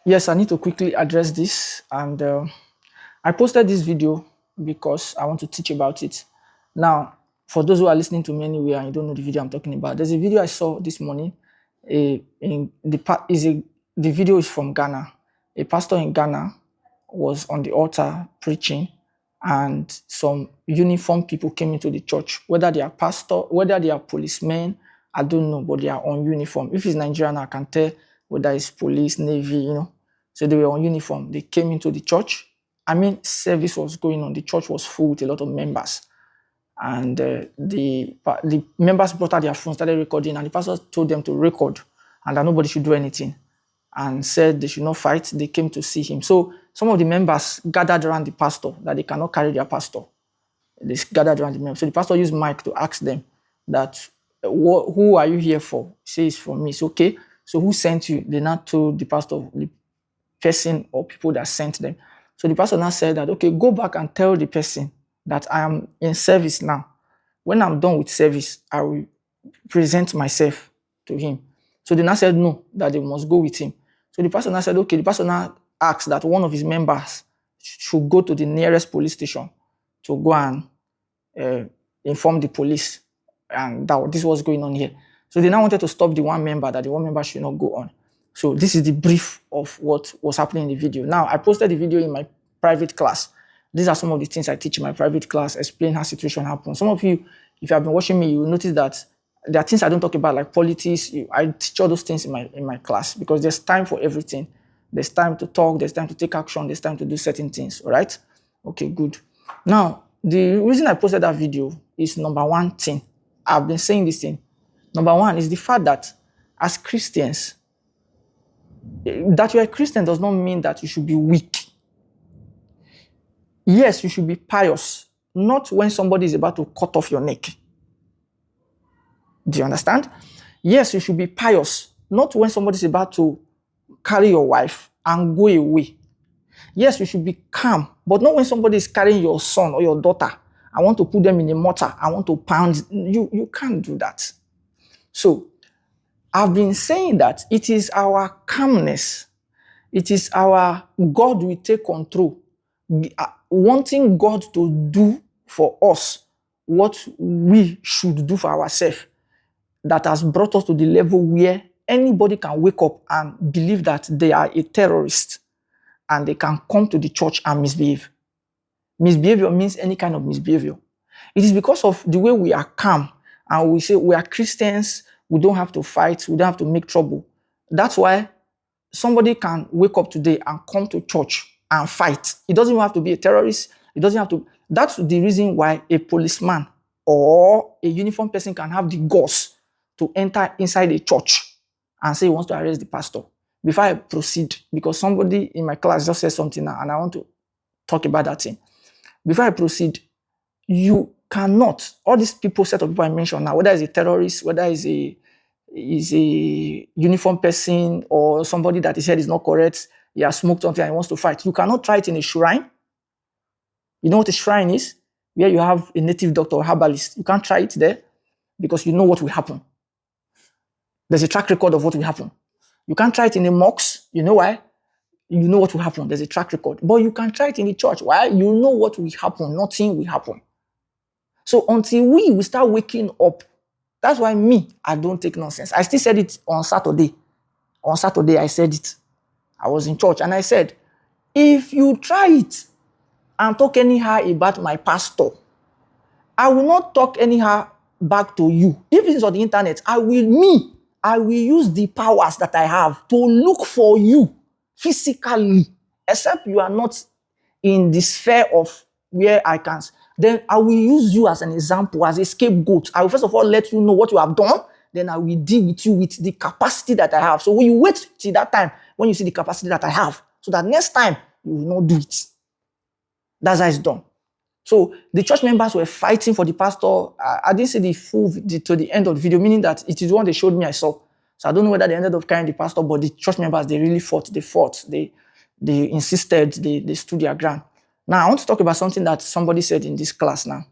Yes, I need to quickly address this. And I posted this video because I want to teach about it. Now, for those who are listening to me anywhere and you don't know the video I'm talking about, there's a video I saw this morning. The video is from Ghana. A pastor in Ghana was on the altar preaching, and some uniformed people came into the church. Whether they are pastor, whether they are policemen, I don't know, but they are on uniform. If it's Nigerian, I can tell whether it's police, navy. So they were on uniform. They came into the church. I mean, service was going on. The church was full with a lot of members. And the members brought out their phones, started recording, and the pastor told them to record and that nobody should do anything, and said they should not fight. They came to see him. So some of the members gathered around the pastor, that they cannot carry their pastor. They gathered around the members. So the pastor used mic to ask them that, who are you here for? He says, it's for me. It's okay. So who sent you? They now told the pastor, the person or people that sent them. So the pastor now said that, okay, go back and tell the person that I am in service now. When I'm done with service, I will present myself to him. So they now said no, that they must go with him. So the pastor now said, okay, the pastor now asked that one of his members should go to the nearest police station to go and inform the police, and that this was going on here. So they now wanted to stop the one member, that the one member should not go on. So this is the brief of what was happening in the video. Now, I posted the video in my private class. These are some of the things I teach in my private class, explain how situation happens. Some of you, if you have been watching me, you will notice that there are things I don't talk about, like politics. I teach all those things in my class, because there's time for everything. There's time to talk, there's time to take action, there's time to do certain things, all right? Okay, good. Now, the reason I posted that video is number one thing. I've been saying this thing. Number one is the fact that as Christians, that you're a Christian does not mean that you should be weak. Yes, you should be pious, not when somebody is about to cut off your neck. Do you understand? Yes, you should be pious, not when somebody is about to carry your wife and go away. Yes, you should be calm, but not when somebody is carrying your son or your daughter. I want to put them in a mortar. I want to pound. You can't do that. So, I've been saying that it is our calmness. It is our God will take control. Wanting God to do for us what we should do for ourselves, that has brought us to the level where anybody can wake up and believe that they are a terrorist and they can come to the church and misbehave. Misbehavior means any kind of misbehavior. It is because of the way we are calm and we say we are Christians, we don't have to fight, we don't have to make trouble. That's why somebody can wake up today and come to church and fight. It doesn't even have to be a terrorist. It doesn't have to. That's the reason why a policeman or a uniformed person can have the guts to enter inside a church and say he wants to arrest the pastor. Before I proceed, because somebody in my class just said something now and I want to talk about that thing. Before I proceed, you cannot, all these people, set of people I mentioned now, whether it's a terrorist, whether it's a uniformed person or somebody that his head is not correct, he has smoked something and he wants to fight. You cannot try it in a shrine. You know what a shrine is? Where you have a native doctor or herbalist. You can't try it there because you know what will happen. There's a track record of what will happen. You can't try it in a mosque. You know why? You know what will happen. There's a track record. But you can try it in the church. Why? You know what will happen. Nothing will happen. So until we start waking up, that's why I don't take nonsense. I still said it on Saturday. On Saturday, I said it. I was in church and I said, if you try it and talk anyhow about my pastor, I will not talk anyhow back to you. If it's on the internet, I will use the powers that I have to look for you physically, except you are not in the sphere of where I can. Then I will use you as an example, as a scapegoat. I will first of all let you know what you have done. Then I will deal with you with the capacity that I have. So when you wait till that time, when you see the capacity that I have, so that next time you will not do it. That's how it's done. So the church members were fighting for the pastor. I didn't see to the end of the video, meaning that it is the one they showed me I saw. So I don't know whether they ended up carrying the pastor, but the church members, they really fought. They insisted, they stood their ground. Now I want to talk about something that somebody said in this class now.